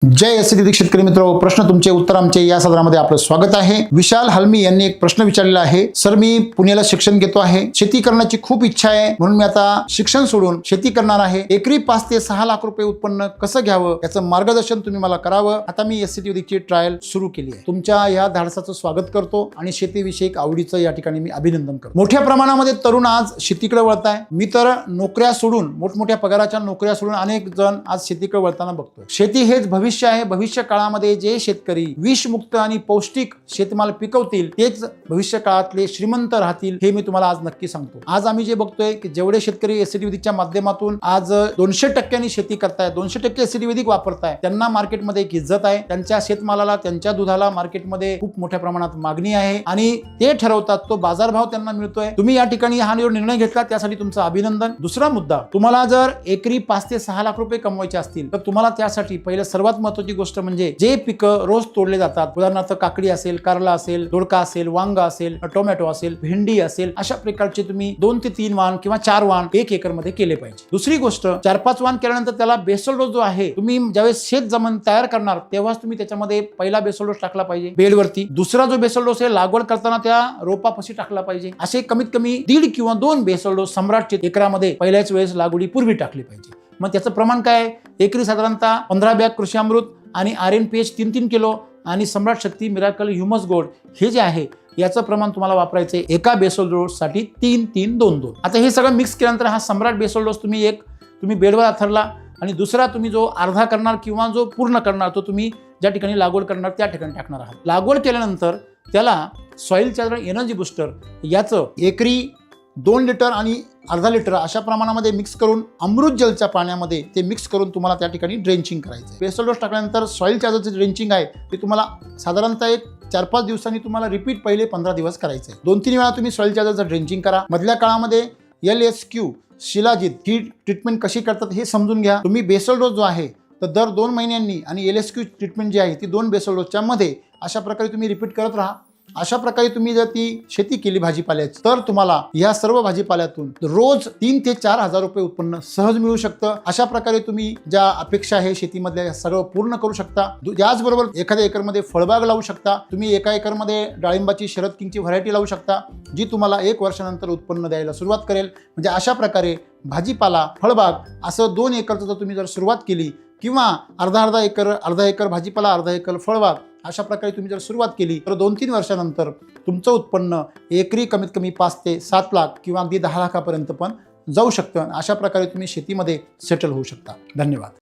जय ST शेतकरी मित्र, प्रश्न तुमचे उत्तर आमचे या सदरामध्ये आपलं स्वागत आहे। विशाल हलमी यांनी एक प्रश्न विचारलेला आहे। सर, मी पुण्याला शिक्षण घेतो आहे, शेती करण्याची खूप इच्छा आहे, म्हणून मी आता शिक्षण सोडून शेती करणार आहे। एकरी 5 ते 6 लाख रुपये उत्पन्न कसं घ्यावं याचं मार्गदर्शन तुम्ही मला करावं। आता मी एसटी ची ट्रायल सुरू केली आहे। तुमच्या या धाडसाचं स्वागत करतो आणि शेतीविषयक आवडीचं या ठिकाणी मी अभिनंदन करतो। मोठ्या प्रमाणामध्ये तरुण आज शेतीकडे वळताय। मी तर नोकऱ्या सोडून, मोठमोठ्या पगाराच्या नोकऱ्या सोडून अनेक जण आज शेतीकडे वळताना बघतोय। शेती हेच भविष्य आहे। भविष्य काळामध्ये जे शेतकरी विषमुक्त आणि पौष्टिक शेतमाल पिकवतील तेच भविष्य काळातले श्रीमंत राहतील, हे मी तुम्हाला आज नक्की सांगतो। आज आम्ही जे बघतोय की जेवढे शेतकरी एसटी वैदिकच्या माध्यमातून आज 200% शेती करतायत, 200% एसटी वैदिक वापरताय, त्यांना मार्केटमध्ये एक इज्जत आहे। त्यांच्या शेतमालाला, त्यांच्या दुधाला मार्केटमध्ये खूप मोठ्या प्रमाणात मागणी आहे आणि ते ठरवतात तो बाजारभाव त्यांना मिळतोय। तुम्ही या ठिकाणी हा निर्णय घेतला त्यासाठी तुमचं अभिनंदन। दुसरा मुद्दा, तुम्हाला जर एकरी 5 ते 6 लाख रुपये कमवायचे असतील तर तुम्हाला त्यासाठी पहिलं सर्वात महत्त्वाची गोष्ट म्हणजे जे पिकं रोज तोडले जातात, उदाहरणार्थ काकडी असेल, कारला असेल, दोडका असेल, वांगा असेल, टोमॅटो असेल, भेंडी असेल, अशा प्रकारचे तुम्ही 2 ते 3 वाण किंवा 4 वाण 1 एकर मध्ये केले पाहिजे। दुसरी गोष्ट, 4-5 वाण केल्यानंतर त्याला बेसल डोस जो आहे, तुम्ही ज्यावेळेस शेत जमीन तयार करणार तेव्हाच तुम्ही त्याच्यामध्ये पहिला बेसल डोस टाकला पाहिजे बेडवरती। दुसरा जो बेसल डोस आहे लागवड करताना त्या रोपापाशी टाकला पाहिजे। असे कमीत कमी 1.5 किंवा 2 बेसल डोस सम्राटचे एकरामध्ये पहिल्याच वेळेस लागवडीपूर्वी टाकले पाहिजे। मग त्याचं प्रमाण काय आहे? एकरी साधारणतः 15 बॅग कृषी अमृत आणि RNPH 3-3 किलो आणि सम्राट शक्ती मिराकल ह्युमस गोल्ड हे जे आहे याचं प्रमाण तुम्हाला वापरायचंय एका बेसल डोस साठी 3-3-2-2। आता हे सगळं मिक्स केल्यानंतर हा सम्राट बेसल डोस तुम्ही बेडवर आथरला आणि दुसरा तुम्ही जो अर्धा करणार किंवा जो पूर्ण करणार तो तुम्ही ज्या ठिकाणी लागवड करणार त्या ठिकाणी टाकणार आहात। लागवड केल्यानंतर त्याला सॉइल चार्जर एनर्जी बूस्टर याचं एकरी 2 लिटर आणि अर्धा लिटर अशा प्रमाणामध्ये मिक्स करून अमृत जलच्या पाण्यामध्ये ते मिक्स करून तुम्हाला त्या ठिकाणी ड्रेंचिंग करायचं आहे। बेसल डोस टाकल्यानंतर सॉइल चार्जरचं ड्रेंचिंग आहे ते तुम्हाला साधारणतः एक 4-5 दिवसांनी तुम्हाला रिपीट पहिले 15 दिवस करायचं आहे। 2-3 वेळा तुम्ही सॉइल चार्जरचं ड्रेंचिंग करा। मधल्या काळामध्ये LSQ शिलाजीत ही ट्रीटमेंट कशी करतात हे समजून घ्या। तुम्ही बेसल डोस जो आहे तर दर 2 महिन्यांनी आणि LSQ ट्रीटमेंट जी आहे ती 2 बेसल डोसच्या मध्ये अशा प्रकारे तुम्ही रिपीट करत राहा। अशा प्रकारे तुम्ही जर ती शेती केली भाजीपाल्याची तर तुम्हाला या सर्व भाजीपाल्यातून रोज 3 ते 4 हजार रुपये उत्पन्न सहज मिळू शकतं। अशा प्रकारे तुम्ही ज्या अपेक्षा आहे शेतीमधल्या सगळं पूर्ण करू शकता। याचबरोबर एखाद्या एकरमध्ये फळबाग लावू शकता। तुम्ही एका एकरमध्ये डाळिंबाची शरद किंगची व्हरायटी लावू शकता जी तुम्हाला 1 वर्षानंतर उत्पन्न द्यायला सुरुवात करेल। म्हणजे अशा प्रकारे भाजीपाला, फळबाग असं 2 एकरचं जर तुम्ही सुरुवात केली किंवा अर्धा एकर भाजीपाला, अर्धा एकर फळबाग अशा प्रकारे तुम्ही जर सुरुवात केली तर 2-3 वर्षानंतर तुमचं उत्पन्न एकरी कमीत कमी 5 ते 7 लाख किंवा अगदी 10 लाखापर्यंत पण जाऊ शकतं। अशा प्रकारे तुम्ही शेतीमध्ये सेटल होऊ शकता। धन्यवाद।